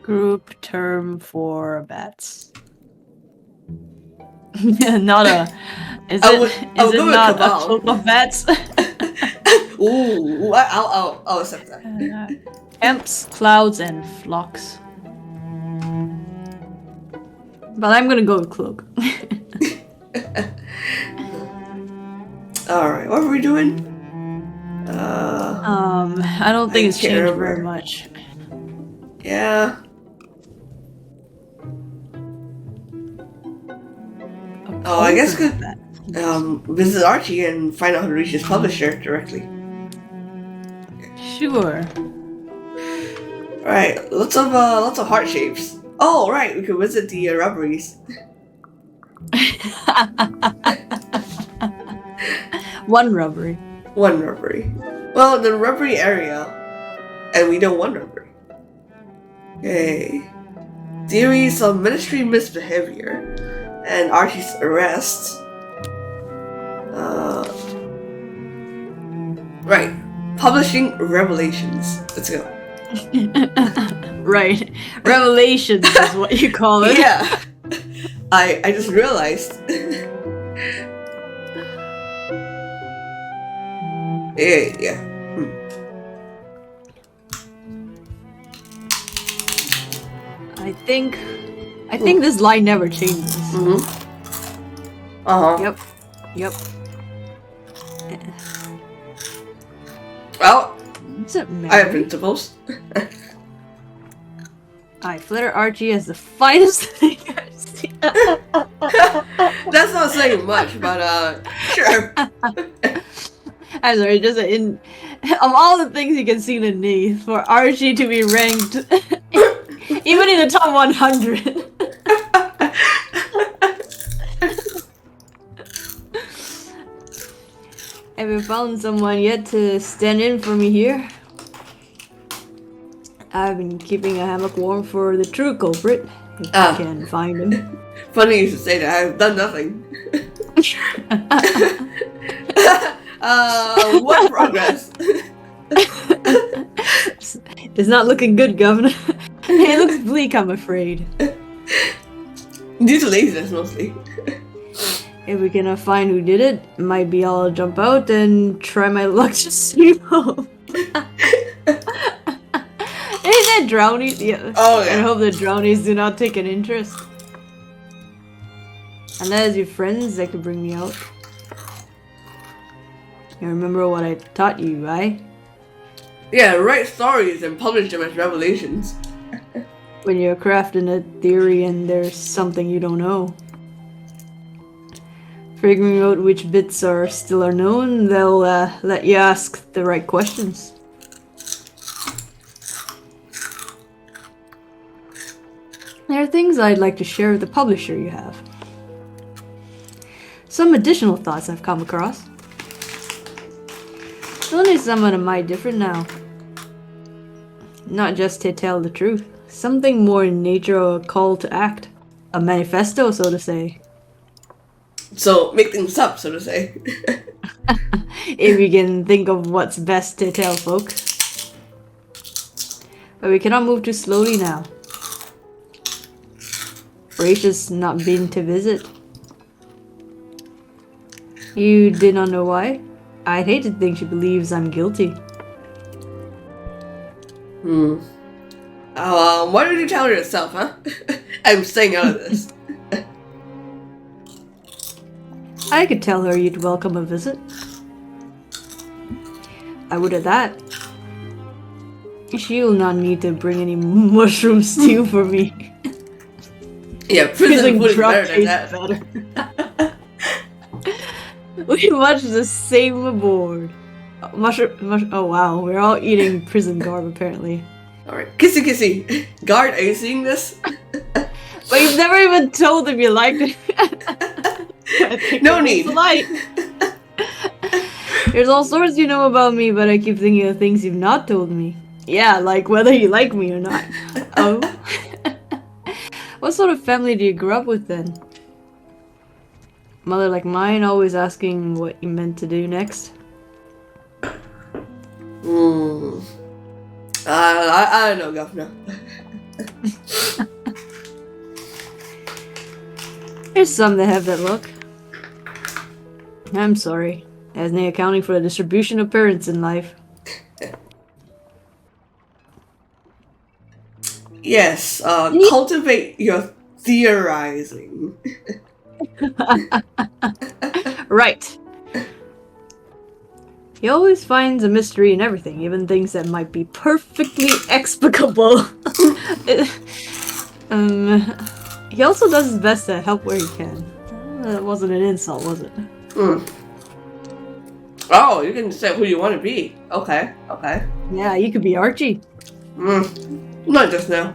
Group term for bats. Not a. Is I it? would Is it go with not a cabal. cloak of bats? Ooh, I'll accept that. Camps, clouds, and flocks. But I'm gonna go with cloak. Alright, what were we doing? I don't think it's can't changed remember. very much. Yeah. Oh, I guess could visit Archie and find out how to reach his publisher directly. Sure. Right, lots of heart shapes. Oh, right, we could visit the rubberies. One rubbery. One rubbery. Well, the rubbery area, and we know one rubbery. Okay. Theories of ministry misbehavior and Archie's arrest. Right. Publishing revelations. Let's go. Right. Revelations is what you call it. Yeah. I just realized. Yeah. I think this line never changes. Uh-huh. Yep. Well, Is it I have Mary? principles. I flatter Archie as the finest thing I've seen. That's not saying much, but sure. I'm sorry, just in of all the things you can see underneath, for Archie to be ranked even in the top 100. Have you found someone yet to stand in for me here? I've been keeping a hammock warm for the true culprit, if I can find him. Funny you should say that. I've done nothing. What progress? It's not looking good, Governor. It looks bleak, I'm afraid. Due to laziness, mostly. If we cannot find who did it, might be I'll jump out and try my luck to sneak home. Is that drownies? Yeah. Oh, yeah. I hope the drownies do not take an interest. Unless your friends that could bring me out. You remember what I taught you, right? Yeah, write stories and publish them as revelations. When you're crafting a theory and there's something you don't know. Figuring out which bits are still unknown, they'll let you ask the right questions. There are things I'd like to share with the publisher you have. Some additional thoughts I've come across. Only someone am I different now. Not just to tell the truth. Something more in nature of a call to act. A manifesto, so to say. So, make things up, so to say. If we can think of what's best to tell folks. But we cannot move too slowly now. Rachel's not been to visit. You did not know why? I'd hate to think she believes I'm guilty. Why don't you tell her yourself, huh? I'm staying out of this. I could tell her you'd welcome a visit. I would at that. She'll not need to bring any mushroom stew for me. Yeah, prison food is better than that. Better. We watch the same aboard. Oh wow, we're all eating prison garb apparently. Alright, kissy kissy. Guard, are you seeing this? But you've never even told them you liked it. No need. There's all sorts you know about me, but I keep thinking of things you've not told me. Yeah, like whether you like me or not. Oh? What sort of family do you grow up with then? Mother like mine, always asking what you meant to do next? I don't know, Governor. There's some that have that look. I'm sorry. As no accounting for the distribution of parents in life. Yes, cultivate your theorizing. Right. He always finds a mystery in everything, even things that might be perfectly explicable. He also does his best to help where he can. That wasn't an insult, was it? Oh, you can say who you want to be. Okay, okay. Yeah, you could be Archie. Not just now.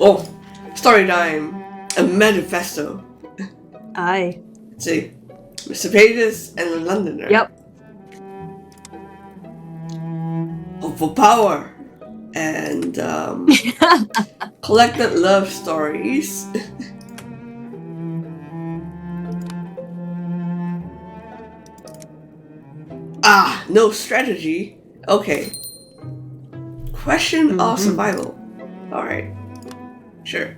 Oh, story time. A manifesto. Aye. Let's see. Mr. Pages and the Londoner. Yep. Hopeful power. And collected love stories. No strategy. Okay. Question of survival. Alright. Sure.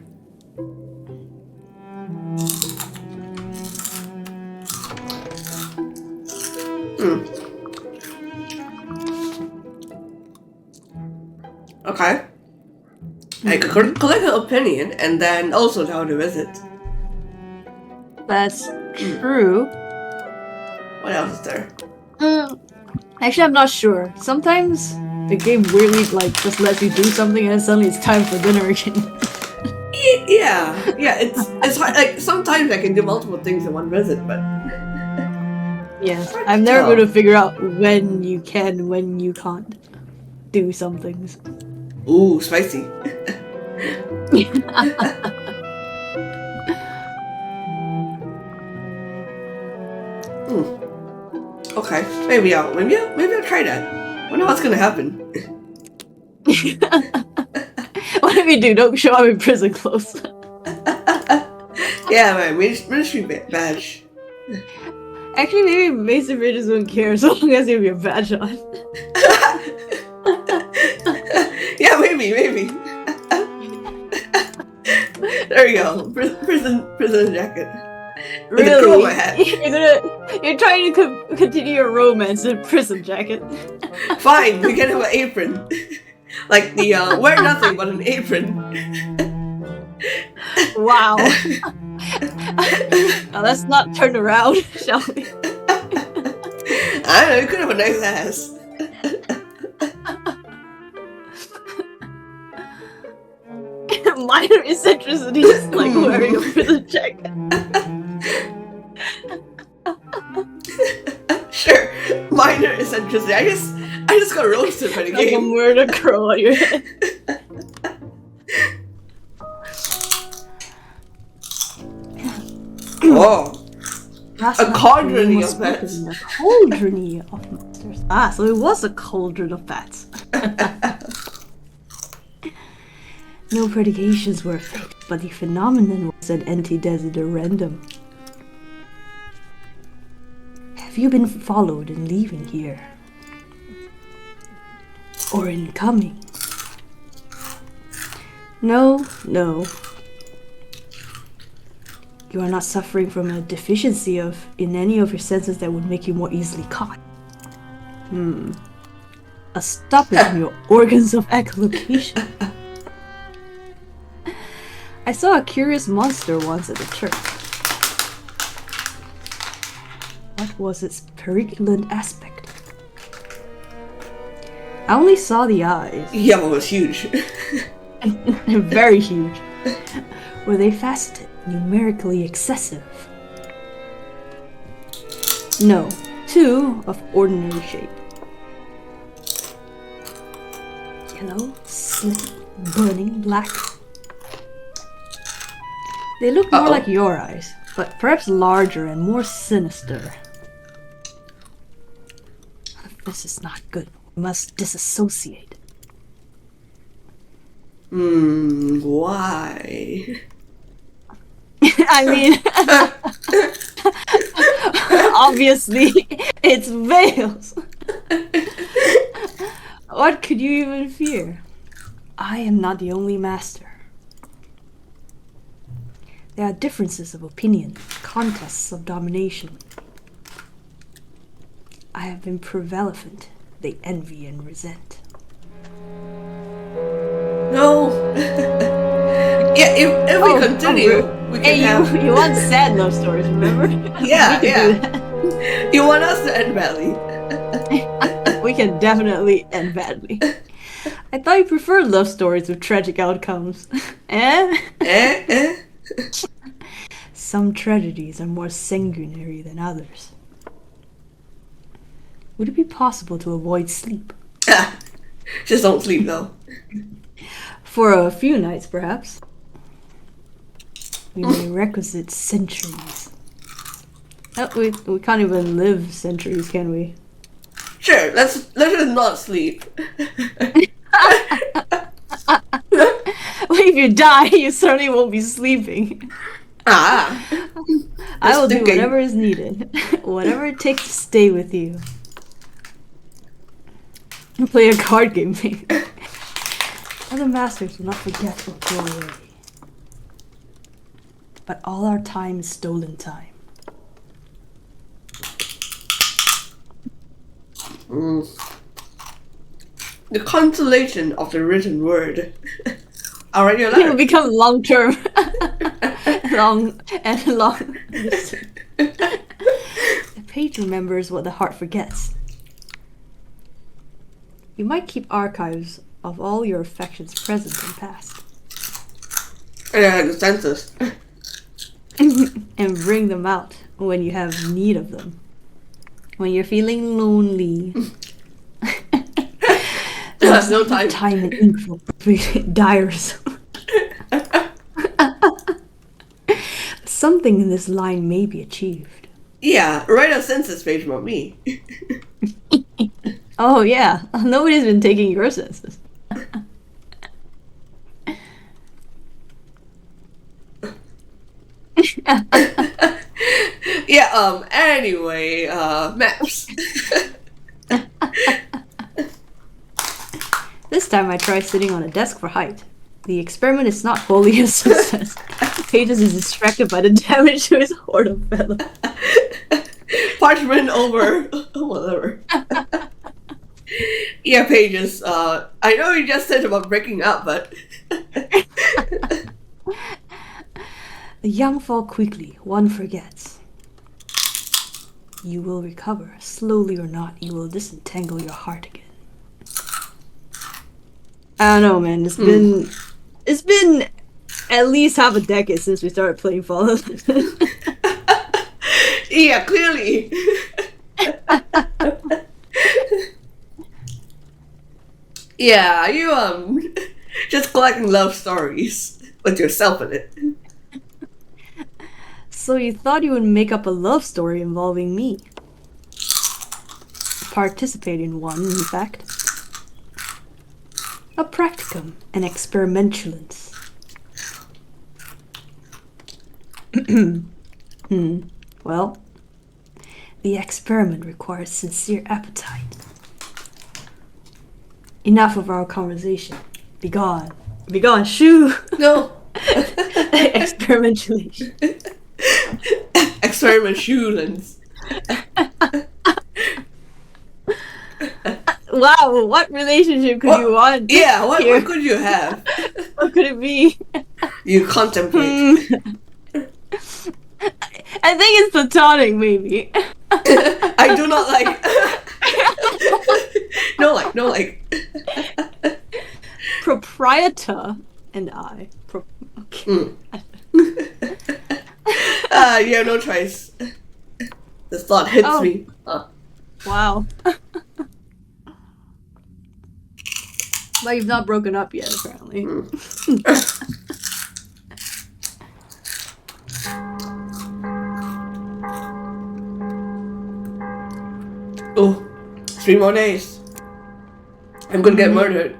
Okay. I could collect an opinion and then also tell to visit. That's true. What else is there? Actually, I'm not sure. Sometimes the game weirdly just lets you do something and then suddenly it's time for dinner again. Yeah. It's hard. Like sometimes I can do multiple things in one visit, but yes, I'm never going to figure out when you can, when you can't do some things. Ooh, spicy. Okay, maybe I'll try that. Wonder what's gonna happen. What if you do? Don't show up in prison clothes. Yeah, my ministry badge. Actually, maybe Mason Bridges wouldn't care so long as you have your badge on. Yeah, maybe. There you go. Prison jacket. Really? My hat. You're trying to continue your romance in prison jacket. Fine, we can have an apron. Like the wear nothing but an apron. Wow. Now let's not turn around, shall we? I don't know, you could have a nice ass. Minor eccentricities like wearing a prison jacket. Sure, minor eccentricity. I just got roasted by the Like game. a murder crow on your head. Oh, That's a not cauldron the of fats. A cauldron of monsters. Ah, so it was a cauldron of fats. No predications were fixed, but the phenomenon was an antecedent. Have you been followed in leaving here? Or in coming? No. You are not suffering from a deficiency in any of your senses that would make you more easily caught. A stoppage in your organs of echolocation. I saw a curious monster once at the church. What was its periculant aspect? I only saw the eyes. Yeah, but it was huge. Very huge. Were they faceted, numerically excessive? No, two of ordinary shape. Yellow, slit, burning black. They look more like your eyes, but perhaps larger and more sinister. This is not good. We must disassociate. Why? I mean, Obviously, it's veils. What could you even fear? I am not the only master. There are differences of opinion, contests of domination. I have been prevalent. They envy and resent. No. Yeah, if we continue, we can have... you want sad love stories, remember? Yeah, we can yeah. do that. You want us to end badly. We can definitely end badly. I thought you preferred love stories with tragic outcomes. Eh? Some tragedies are more sanguinary than others. Would it be possible to avoid sleep? Just don't sleep, though. For a few nights, perhaps. We may requisite centuries. We can't even live centuries, can we? Sure, let's just not sleep. Well, if you die, you certainly won't be sleeping. I will do whatever is needed. Whatever it takes to stay with you. Play a card game, maybe. Other masters will not forget or go away. But all our time is stolen time. The consolation of the written word. I'll write you a It will letter. become long term. long. The page remembers what the heart forgets. You might keep archives of all your affections present and past. Yeah, the census. And bring them out when you have need of them. When you're feeling lonely. There's no time. Time and ink for diaries. Something in this line may be achieved. Yeah, write a census page about me. Oh yeah, nobody's been taking your census. Yeah, anyway, maps. This time I try sitting on a desk for height. The experiment is not wholly a success. Pages is distracted by the damage to his hoard of feathers. Parchment over whatever. Yeah, Pages, I know you just said about breaking up, but... The young fall quickly, one forgets. You will recover, slowly or not, you will disentangle your heart again. I don't know, man, it's been at least half a decade since we started playing Fallout. Yeah, clearly. Yeah, you just collecting love stories with yourself in it. So you thought you would make up a love story involving me. Participate in one, in fact. A practicum, an experimentalence. Well, the experiment requires sincere appetite. Enough of our conversation. Begone. Begone, shoo! No. Experimentalation. Experiment shoelens. Wow, what relationship could you want? Yeah, what here? could you have? What could it be? You contemplate. I think it's platonic, maybe. I do not like. No like. Proprietor and I. Okay. You have no choice. This thought hits me. Wow. But you've not broken up yet, apparently. Oh, 3 more days. I'm gonna get murdered.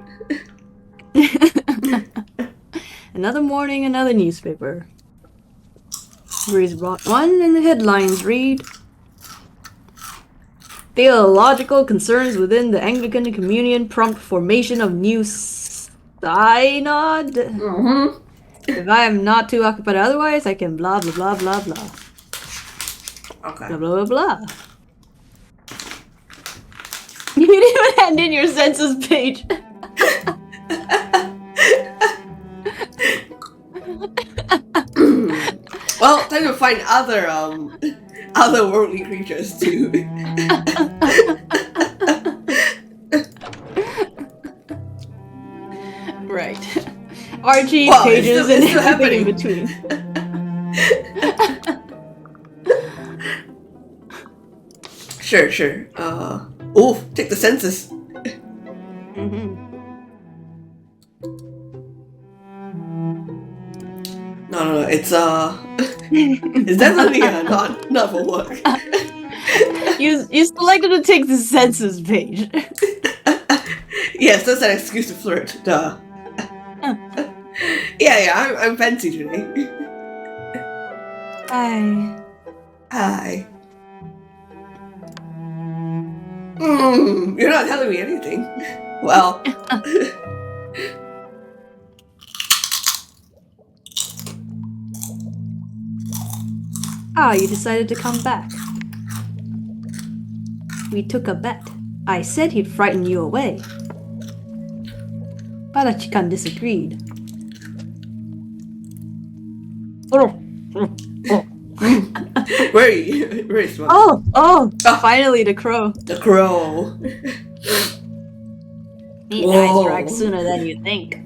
Another morning, another newspaper. Breeze brought one, and the headlines read, Theological concerns within the Anglican Communion prompt formation of new synod. Mm-hmm. If I am not too occupied otherwise, I can blah blah blah blah blah. Okay. Blah blah blah blah. You didn't even hand in your census page. Well, time to find other worldly creatures too. Right. Archie, Wow, pages, it's and still everything in happening. between. Sure. Take the census. Mm-hmm. No, it's it's definitely not for work. You selected to take the census page. Yes, that's an excuse to flirt. Duh. Yeah, I'm fancy today. Hi. You're not telling me anything. Well. You decided to come back. We took a bet. I said he'd frighten you away. Balachikan disagreed. Very smart. Oh! Finally, the crow. The crow. He dies strike sooner than you think.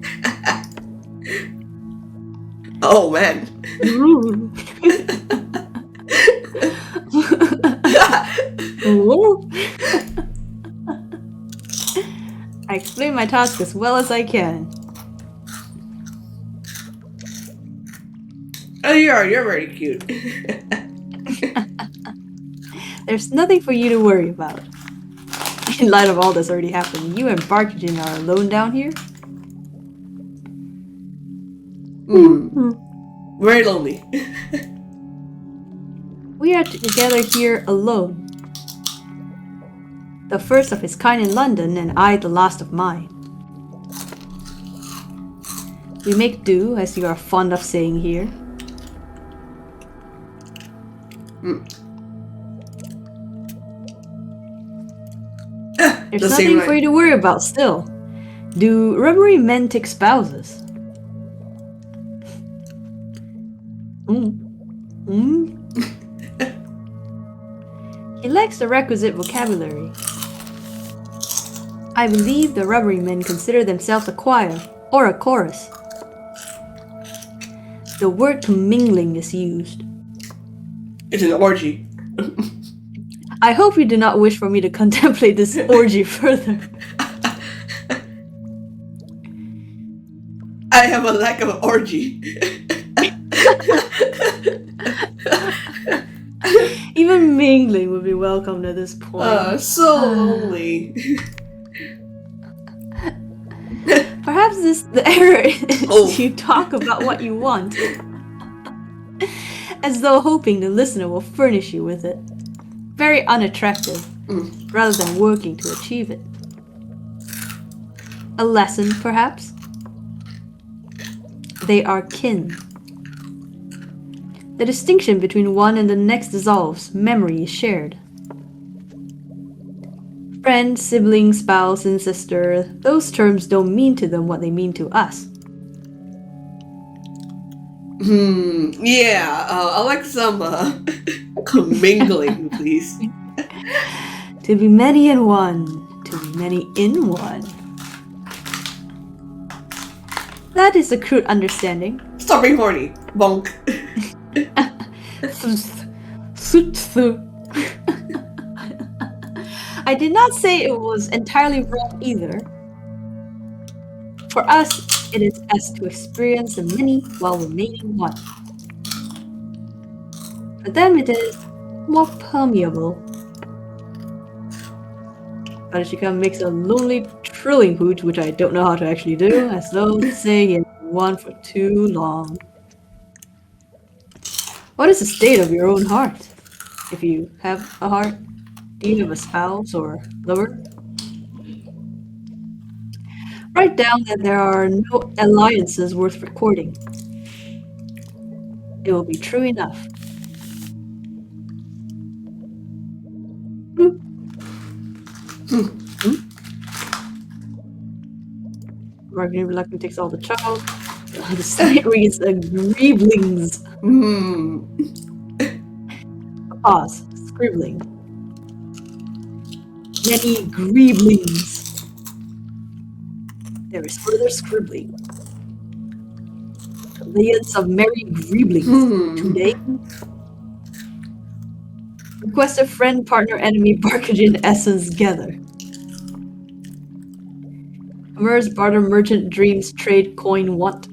Oh man. I explain my task as well as I can. Oh, you're very cute. There's nothing for you to worry about. In light of all that's already happened, you and Barton are alone down here? Very lonely. We are together here alone. The first of his kind in London, and I the last of mine. We make do, as you are fond of saying here. There's nothing for you to worry about still. Do rubbery men take spouses? He lacks the requisite vocabulary. I believe the rubbery men consider themselves a choir or a chorus. The word commingling is used. It's an orgy. I hope you do not wish for me to contemplate this orgy further. I have a lack of orgy. Even mingling would be welcomed at this point. So lonely. Perhaps the error is you talk about what you want, as though hoping the listener will furnish you with it. Very unattractive, rather than working to achieve it. A lesson, perhaps? They are kin. The distinction between one and the next dissolves, memory is shared. Friend, sibling, spouse, and sister, those terms don't mean to them what they mean to us. Yeah, I like some commingling, please. To be many in one, to be many in one. That is a crude understanding. Stop being horny. Bonk. I did not say it was entirely wrong either. For us, it is best to experience the many while remaining one. For them, it is more permeable. Butterchica makes a lonely trilling hooch, which I don't know how to actually do, as though to say he has been one for too long. What is the state of your own heart, if you have a heart? Do you have a spouse or lover? Write down that there are no alliances worth recording. It will be true enough. Hmm. Marketing reluctant takes all the child. The site reads greeblings. Pause. Scribbling. Many greeblings. There is further scribbling. Alliance of merry greeblings. Today. Request a friend, partner, enemy, bargain essence gather. Commerce, barter, merchant, dreams, trade, coin, want.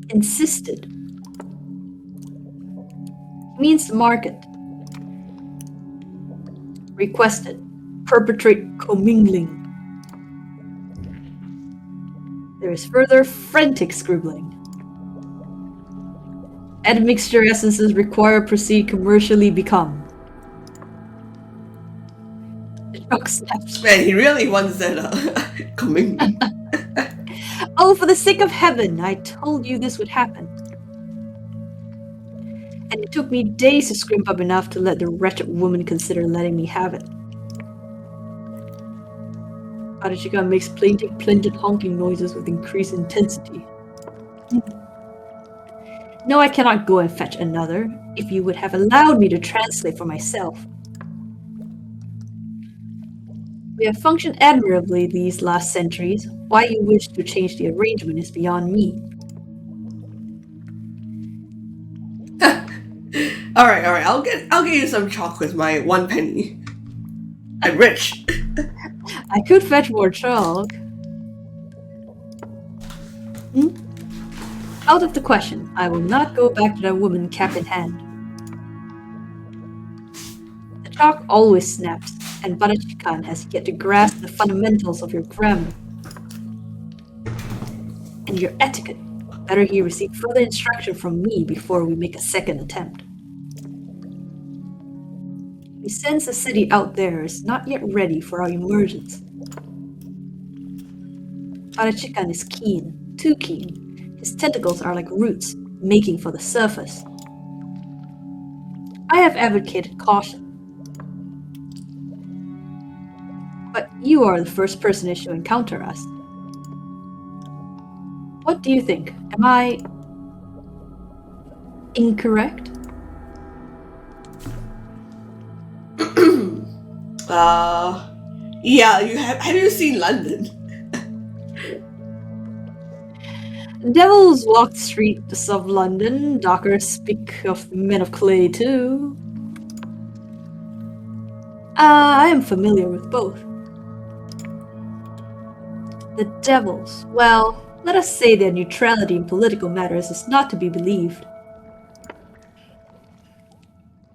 Insisted. Means to market. Requested. Perpetrate commingling. There is further frantic scribbling. Admixture essences require proceed commercially become. The dog snaps. Man, he really wants that coming. Oh, for the sake of heaven, I told you this would happen. And it took me days to scrimp up enough to let the wretched woman consider letting me have it. Adachika makes plaintive honking noises with increased intensity. No, I cannot go and fetch another, if you would have allowed me to translate for myself. We have functioned admirably these last centuries. Why you wish to change the arrangement is beyond me. Alright, I'll get you some chalk with my 1 penny. I'm rich. I could fetch more chalk. Out of the question. I will not go back to that woman cap in hand. The chalk always snaps, and Barachikan has yet to grasp the fundamentals of your grammar. And your etiquette. Better he receive further instruction from me before we make a second attempt. We sense the city out there is not yet ready for our emergence. Barachikan is keen, too keen. His tentacles are like roots, making for the surface. I have advocated caution. But you are the first personage to encounter us. What do you think? Am I incorrect? Yeah, have you seen London? Devils walk the streets of London. Dockers speak of men of clay too. I am familiar with both. The devils, well, let us say their neutrality in political matters is not to be believed.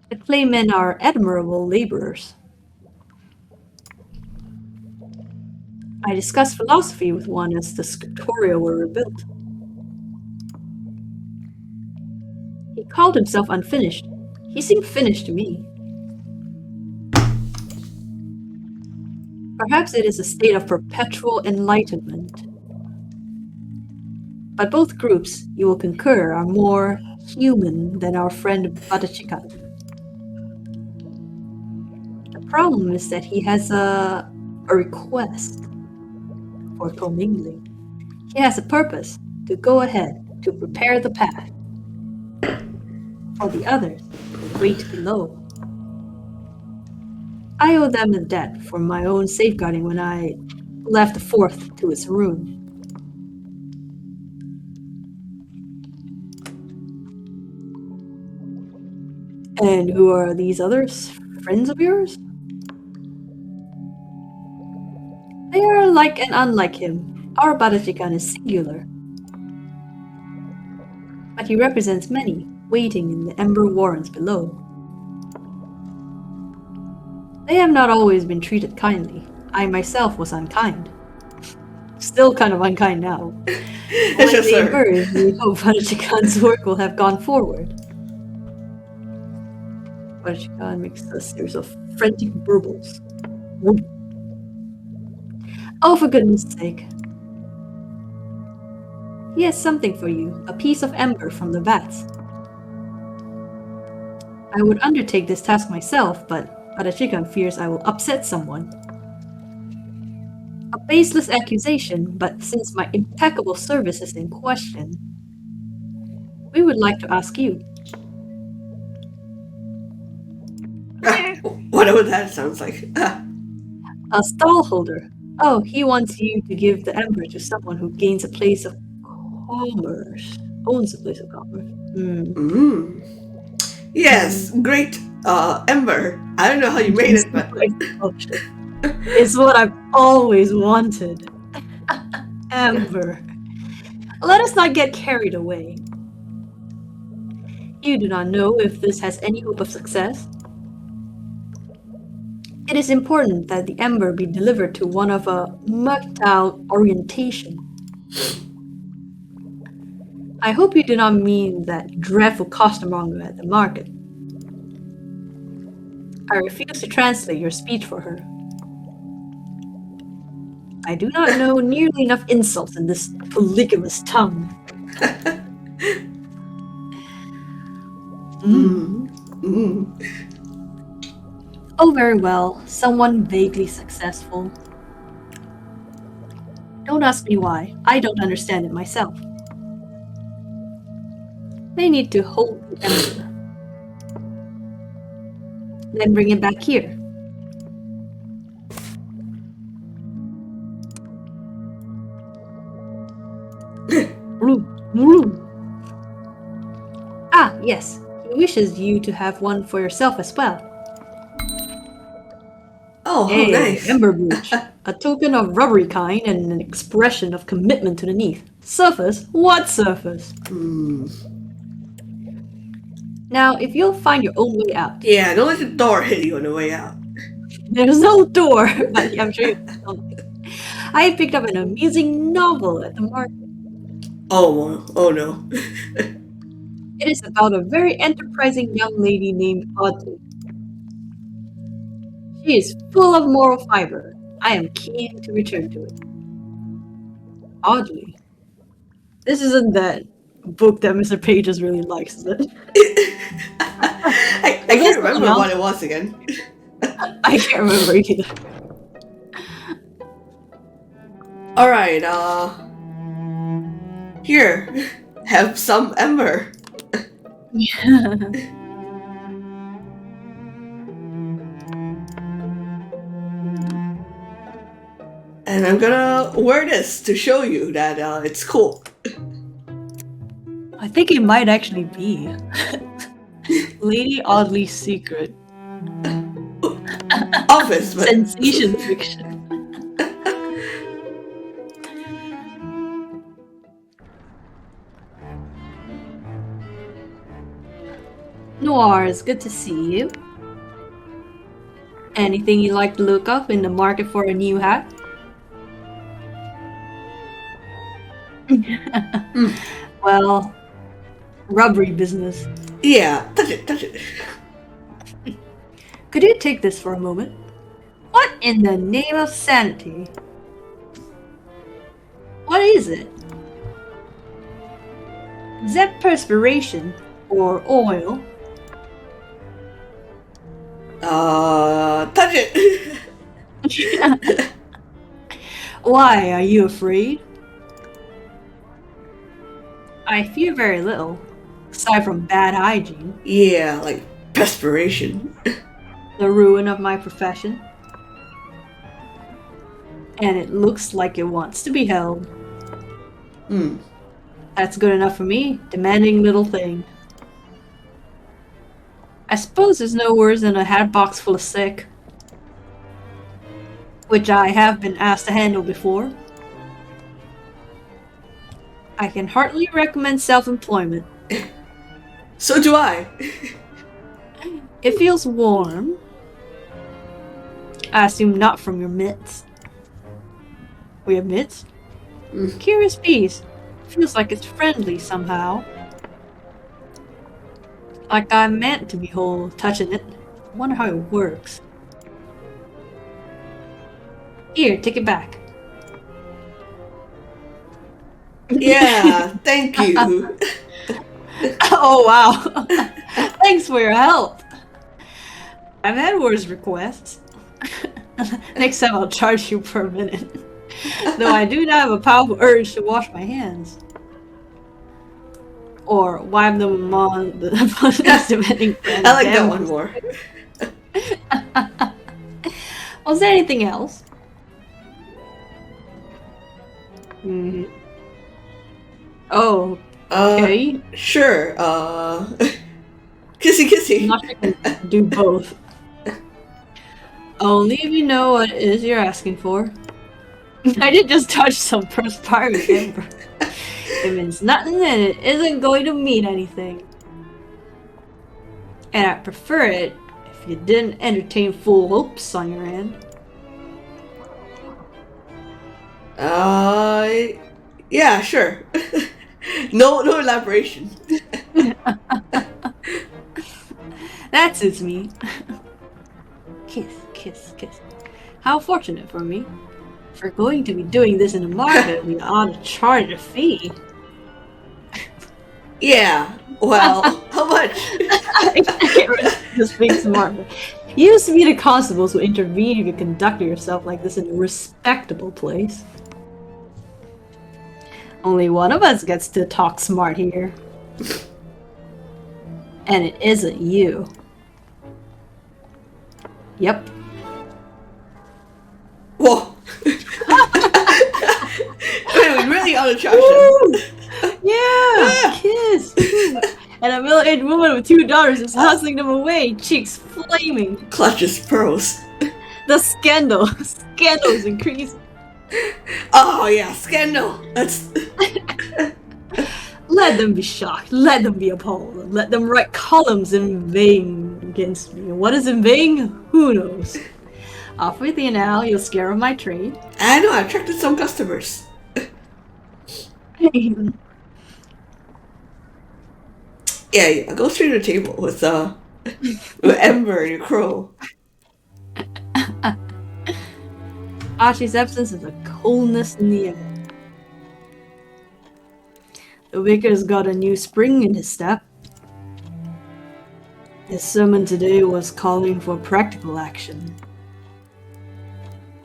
The clay men are admirable laborers. I discussed philosophy with one as the scriptoria were rebuilt. He called himself unfinished. He seemed finished to me. Perhaps it is a state of perpetual enlightenment. But both groups, you will concur, are more human than our friend Badachikan. The problem is that he has a request for commingling. He has a purpose to go ahead, to prepare the path. For the others, wait below. I owe them a debt for my own safeguarding when I left the fourth to its ruin. And who are these others? Friends of yours? They are like and unlike him. Our Badachikan is singular. But he represents many, waiting in the ember warrens below. They have not always been treated kindly. I myself was unkind. Still kind of unkind now. When they emerge, we hope Badachikan's work will have gone forward. Pachika makes a series of frantic burbles. Oh, for goodness sake. He has something for you, a piece of ember from the vats. I would undertake this task myself, but Pachika fears I will upset someone. A baseless accusation, but since my impeccable service is in question, we would like to ask you. Whatever that sounds like. A stallholder. Oh, he wants you to give the ember to someone who gains a place of commerce. Owns a place of commerce. Yes, great ember. I don't know how you made it, but it's what I've always wanted. Ember. Let us not get carried away. You do not know if this has any hope of success. It is important that the ember be delivered to one of a mercantile orientation. I hope you do not mean that dreadful costermonger at the market. I refuse to translate your speech for her. I do not know nearly enough insults in this polygamous tongue. Oh, very well. Someone vaguely successful. Don't ask me why. I don't understand it myself. They need to hold the ember. Then bring it back here. Ah, yes. He wishes you to have one for yourself as well. Oh, Hey, nice. ember brooch. A token of rubbery kind and an expression of commitment to the neath. Surface? What surface? Now, if you'll find your own way out. Yeah, don't let the door hit you on the way out. There's no door, but I'm sure you can something. I picked up an amusing novel at the market. Oh no. It is about a very enterprising young lady named Audley. She is full of moral fiber. I am keen to return to it. Audley? This isn't that book that Mr. Pages really likes, is it? I can't remember what it was again. I can't remember either. Alright, here, have some ember. Yeah. And I'm gonna wear this to show you that it's cool. I think it might actually be Lady Audley's secret. Office, but Sensation fiction. Noir, it's good to see you. Anything you like to look up in the market for a new hat? Well, rubbery business. Yeah, touch it. Could you take this for a moment? What in the name of sanity? What is it? Is that perspiration or oil? Touch it. Why, are you afraid? I fear very little, aside from bad hygiene, Yeah, like perspiration. the ruin of my profession. And it looks like it wants to be held. That's good enough for me, demanding little thing. I suppose there's no worse than a hat box full of sick, which I have been asked to handle before. I can heartily recommend self-employment. So do I. It feels warm. I assume not from your mitts. We have mitts? Curious piece. Feels like it's friendly somehow. Like I'm meant to behold touching it. wonder how it works. Here, take it back. Yeah, thank you. Oh, wow. Thanks for your help. I've had worse requests. Next time I'll charge you per minute. Though I do not have a powerful urge to wash my hands. Or wipe them on the depending I like that one more. Was there anything else? Oh, okay. Sure. Kissy kissy. I'm not sure I can do both. Only if you know what it is you're asking for. I did just touch some perspiring ember. It means nothing and it isn't going to mean anything. And I'd prefer it if you didn't entertain full hopes on your end. Yeah, sure. No elaboration. That suits me. Kiss, kiss, kiss. How fortunate for me. If we're going to be doing this in the market, we ought to charge a fee. Yeah, well, how much? I can't resist just being smart. You used to be the constables who intervene if you conduct yourself like this in a respectable place. Only one of us gets to talk smart here. And it isn't you. Yep. Whoa. Wait, we really ought to charge them. Yeah! Kiss! And a middle-aged woman with 2 daughters is hustling them away, cheeks flaming. Clutches pearls. The scandal is increasing. Oh yeah, scandal. That's. Let them be shocked. Let them be appalled. Let them write columns in vain against me. What is in vain? Who knows? Off with you now. You'll scare off my trade. I know. I attracted some customers. Yeah. Go straight to the table with Ember and your crow. Archie's absence is a coldness in the air. The vicar's got a new spring in his step. His sermon today was calling for practical action.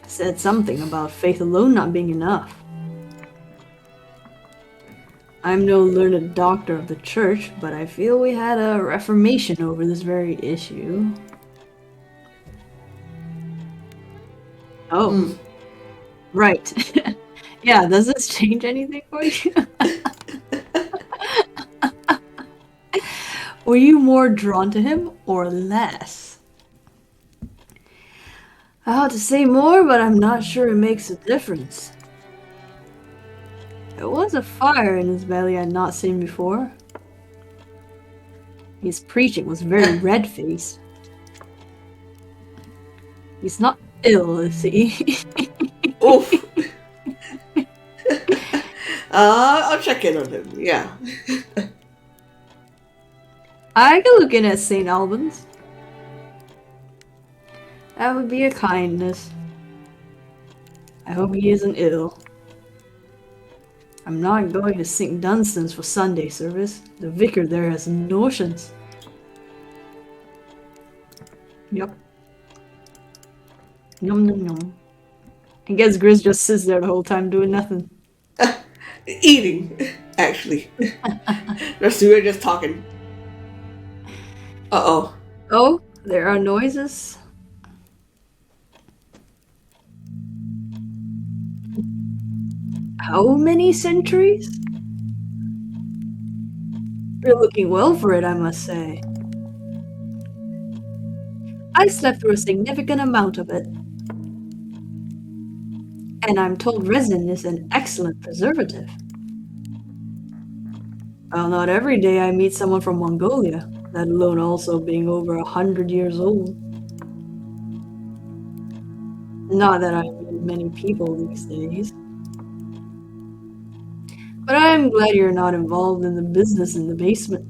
Said something about faith alone not being enough. I'm no learned doctor of the church, but I feel we had a reformation over this very issue. Oh. Right. Yeah, does this change anything for you? Were you more drawn to him or less? I ought to say more, but I'm not sure it makes a difference. There was a fire in his belly I'd not seen before. His preaching was very red-faced. He's not ill, is he? Oof. I'll check in on him, yeah. I could look in at St. Albans. That would be a kindness. I hope he isn't ill. I'm not going to St. Dunstan's for Sunday service. The vicar there has notions. Yep. Yum yum yum. I guess Grizz just sits there the whole time doing nothing. Eating, actually. We're just talking. Uh-oh. Oh, there are noises. How many centuries? You're looking well for it, I must say. I slept through a significant amount of it. And I'm told resin is an excellent preservative. Well, not every day I meet someone from Mongolia, let alone also being over 100 years old. Not that I meet many people these days. But I'm glad you're not involved in the business in the basement.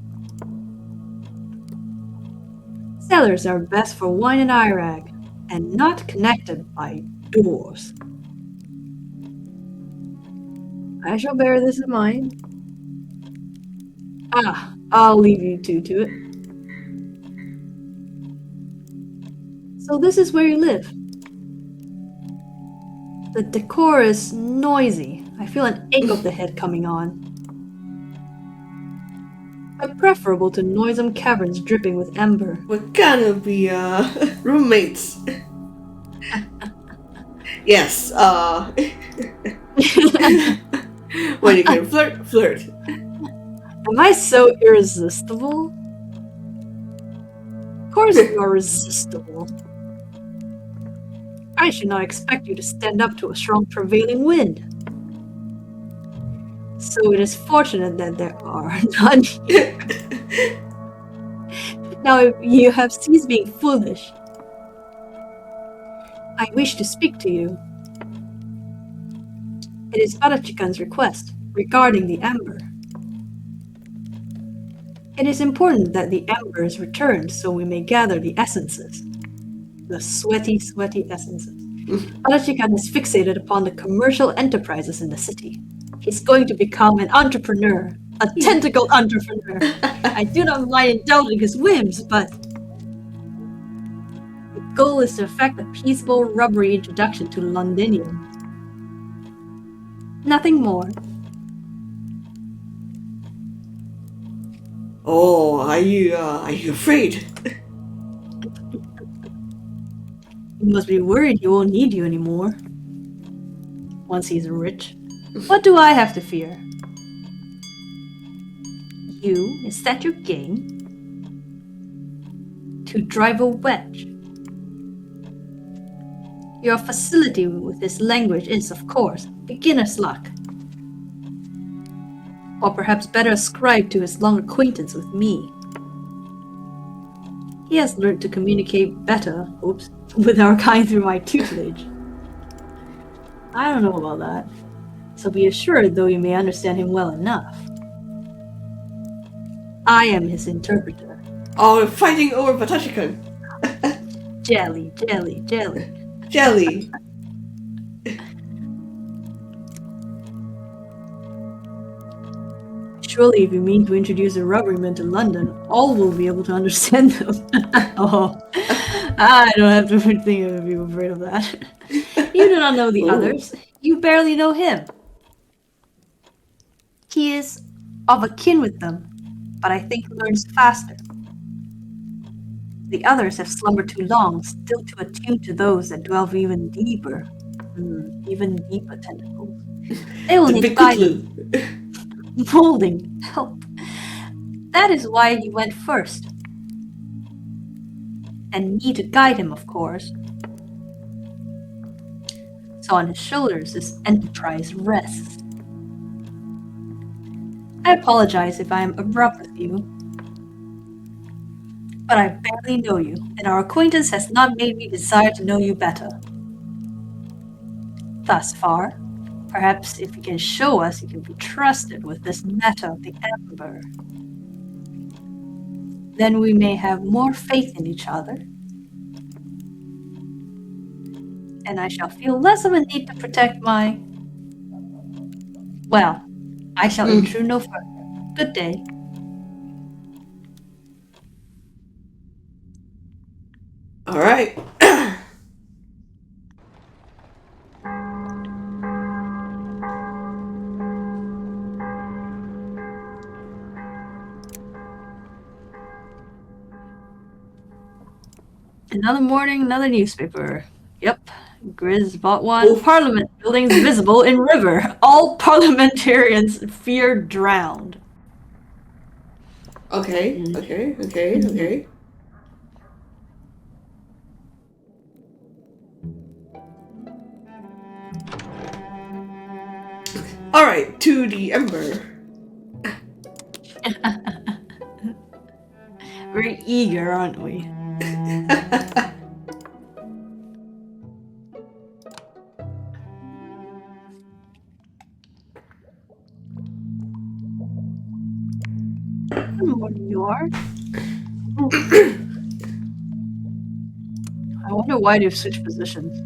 Cellars are best for wine and Iraq, and not connected by doors. I shall bear this in mind. I'll leave you two to it. So this is where you live. The decor is noisy. I feel an ache of the head coming on. But preferable to noisome caverns dripping with ember. We're gonna be roommates. Yes, when you can flirt, flirt. Am I so irresistible? Of course you are resistible. I should not expect you to stand up to a strong prevailing wind. So it is fortunate that there are none here. Now if you have ceased being foolish, I wish to speak to you. It is Barachikan's request regarding the ember. It is important that the ember is returned so we may gather the essences. The sweaty, sweaty essences. Barachikan is fixated upon the commercial enterprises in the city. He's going to become an entrepreneur, a tentacled entrepreneur. I do not mind indulging his whims, but the goal is to effect a peaceful, rubbery introduction to Londinium. Nothing more. Oh, are you afraid? You must be worried he won't need you anymore. Once he's rich. What do I have to fear? You, is that your game? To drive a wedge. Your facility with this language is, of course, beginner's luck. Or perhaps better ascribed to his long acquaintance with me. He has learned to communicate better, with our kind through my tutelage. I don't know about that. So be assured, though you may understand him well enough. I am his interpreter. Oh, we're fighting over Barachikan. Jelly, jelly, jelly. Jelly. Surely, if you mean to introduce the rubbermen to London, all will be able to understand them. Oh, I don't have to think of you afraid of that. You do not know the others. You barely know him. He is of akin with them, but I think learns faster. The others have slumbered too long, still too attuned to those that dwell even deeper. Even deeper tentacles. They will need guidance. Molding, help. That is why he went first. And me to guide him, of course. So on his shoulders this enterprise rests. I apologize if I am abrupt with you. But I barely know you, and our acquaintance has not made me desire to know you better. Thus far, perhaps if you can show us you can be trusted with this matter of the ember, then we may have more faith in each other. And I shall feel less of a need to protect my... Well, I shall intrude no further. Good day. All right. Another morning, another newspaper. Yep, Grizz bought one. Parliament buildings visible in river. All parliamentarians fear drowned. Okay. All right, to the ember. Very eager, aren't we? Good morning, you are. I wonder why they've switched positions.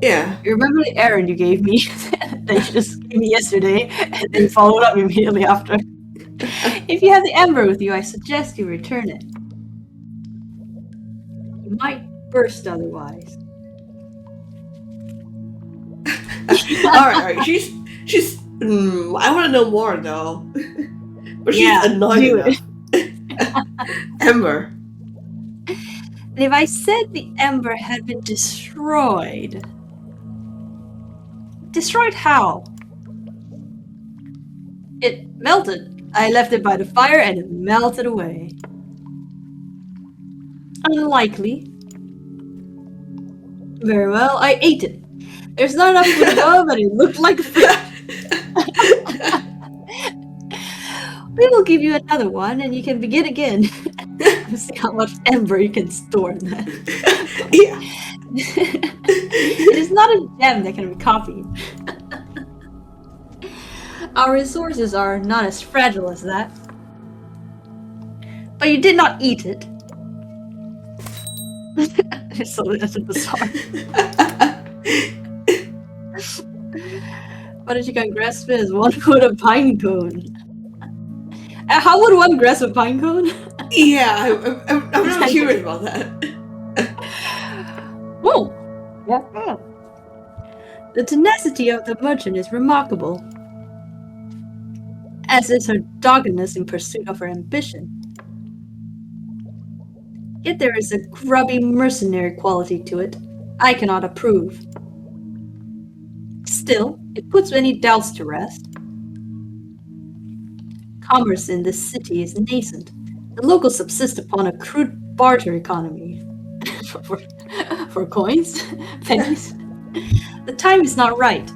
Yeah. You remember the errand you gave me that you just gave me yesterday, and then you followed up immediately after? If you have the ember with you, I suggest you return it. You might burst otherwise. Alright. She's. I want to know more though. But she's annoying enough. Ember. And if I said the ember had been destroyed. Destroyed how? It melted. I left it by the fire and it melted away. Unlikely. Very well, I ate it. There's not enough food above, but it looked like fruit. We will give you another one, and you can begin again. See how much ember you can store in that. Yeah. It is not a gem that can be copied. Our resources are not as fragile as that. But you did not eat it. So that's bizarre. What did you can grasp it as one would a pine cone? How would one grasp a pine cone? Yeah, I'm really curious about that. Whoa! The tenacity of the merchant is remarkable, as is her doggedness in pursuit of her ambition. Yet there is a grubby mercenary quality to it I cannot approve. Still, it puts any doubts to rest. Commerce in this city is nascent. The locals subsist upon a crude barter economy. for coins? Pennies? The time is not right.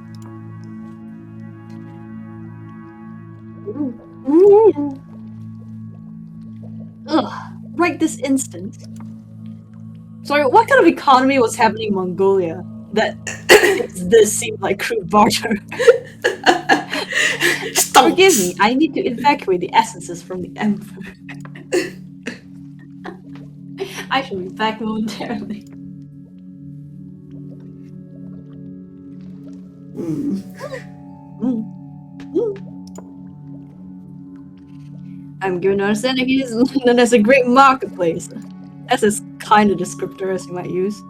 Ugh, right this instant. Sorry, what kind of economy was happening in Mongolia that this seemed like crude barter? Forgive me, I need to evacuate the essences from the emperor. I shall be back momentarily. I'm given to understand that he is London as a great marketplace. That's as kind a descriptor as you might use.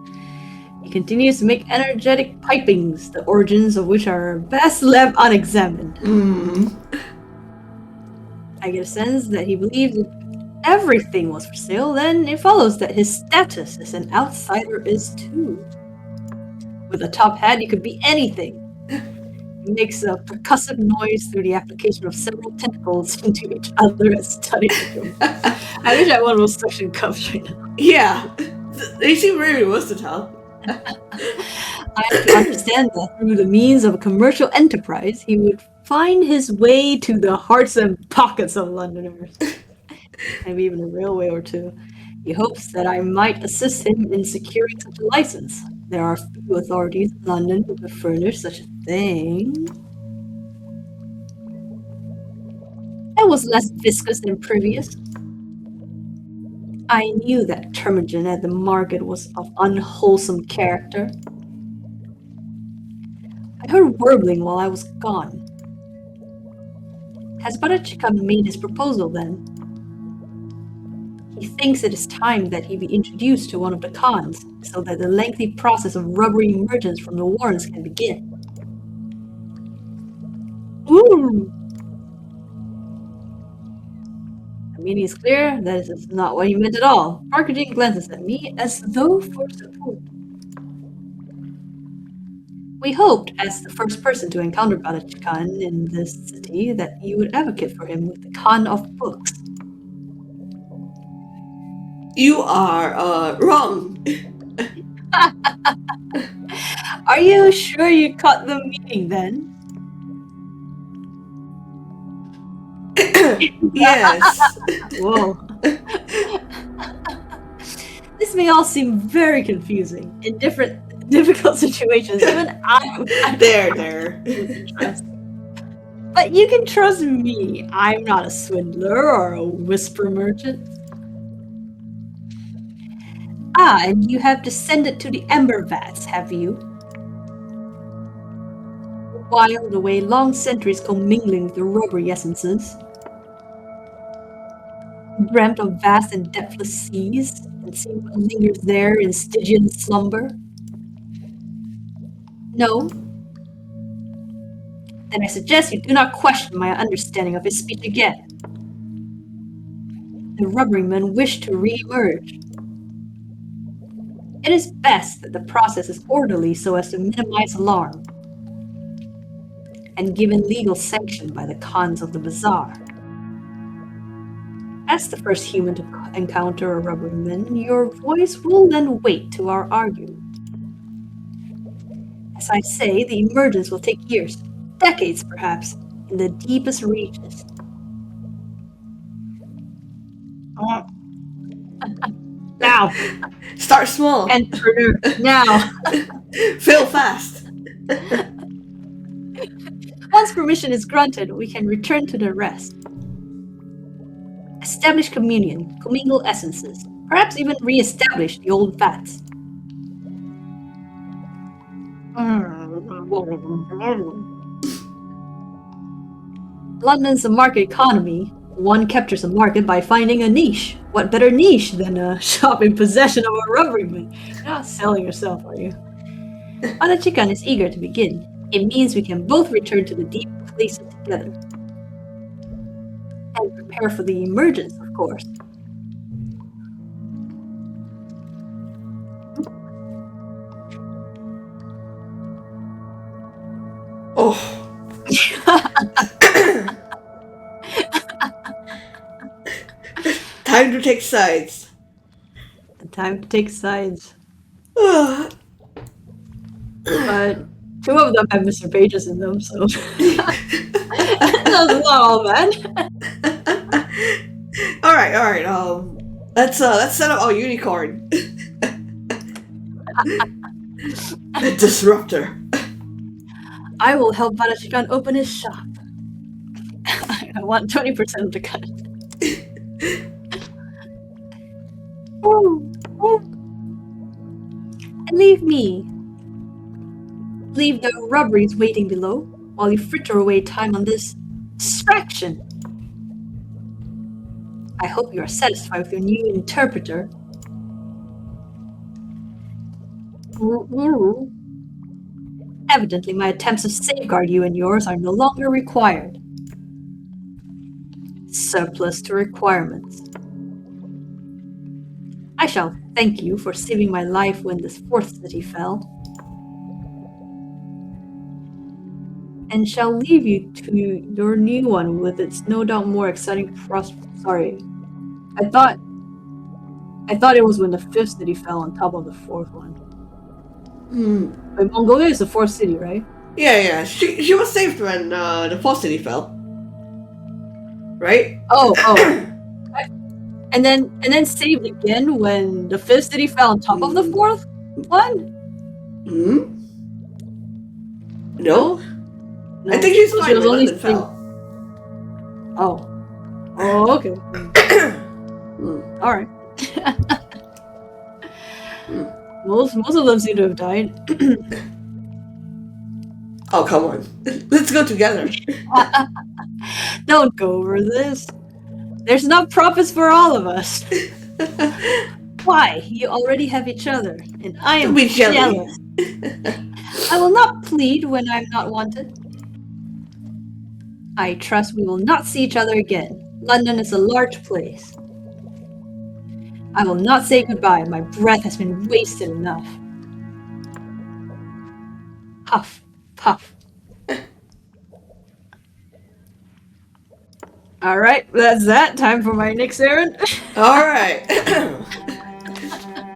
He continues to make energetic pipings, the origins of which are best left unexamined. I get a sense that he believed that everything was for sale, then it follows that his status as an outsider is too. With a top hat, you could be anything. He makes a percussive noise through the application of several tentacles into each other as studied. I wish I had one of those suction cups right now. Yeah, they seem very versatile. I have to understand that through the means of a commercial enterprise, he would find his way to the hearts and pockets of Londoners. Maybe even a railway or two. He hopes that I might assist him in securing such a license. There are few authorities in London who could furnish such a thing. I was less viscous than previous. I knew that termagant at the market was of unwholesome character. I heard warbling while I was gone. Has Barter made his proposal then? He thinks it is time that he be introduced to one of the Khans, so that the lengthy process of rubbering emergence from the warrens can begin. Ooh! The meaning is clear, that is not what he meant at all. Barker glances at me as though for support. We hoped, as the first person to encounter Barter in this city, that you would advocate for him with the Khan of books. You are, wrong. Are you sure you caught the meaning then? Yes. Whoa. This may all seem very confusing in difficult situations. Even I'm there. But you can trust me. I'm not a swindler or a whisper merchant. Ah, and you have descended to the ember vats, have you? Whiled away long centuries commingling with the rubbery essences. Dreamt of vast and depthless seas, and seen what lingers there in Stygian slumber? No? Then I suggest you do not question my understanding of his speech again. The rubberymen wish to re-emerge. It is best that the process is orderly so as to minimize alarm, and given legal sanction by the Khans of the Bazaar. As the first human to encounter a rubberman, your voice will then wait to our argument. As I say, the emergence will take years, decades perhaps, in the deepest reaches. Now! Start small. Entrepreneur, now! Fail fast. Once permission is granted, we can return to the rest. Establish communion, commingle essences, perhaps even re-establish the old vats. London's a market economy. One captures a market by finding a niche. What better niche than a shop in possession of a rubberman? You're not selling yourself, are you? Anachikan is eager to begin. It means we can both return to the deep places together. And prepare for the emergence, of course. Oh. Time to take sides. Time to take sides. But two of them have Mr. Pages in them, so that's not all bad. All right. Let's set up our unicorn. The disruptor. I will help Badachikan open his shop. I want 20% of the cut. And leave the rubberies waiting below while you fritter away time on this distraction. I hope you are satisfied with your new interpreter. Evidently, my attempts to safeguard you and yours are no longer required. Surplus to requirements. I shall thank you for saving my life when this fourth city fell, and shall leave you to your new one with its no doubt more exciting prospects. Sorry, I thought it was when the fifth city fell on top of the fourth one. But Mongolia is the fourth city, right? Yeah. She was saved when the fourth city fell. Right? Oh. And then saved again when the fifth city fell on top of the fourth one? No. I think she's fine when London fell. Oh, okay. Alright. Most of them seem to have died. Oh, come on. Let's go together. Don't go over this. There's enough profits for all of us. Why? You already have each other, and I am jealous. I will not plead when I'm not wanted. I trust we will not see each other again. London is a large place. I will not say goodbye. My breath has been wasted enough. Puff, puff. Alright, that's that. Time for my next errand. Alright.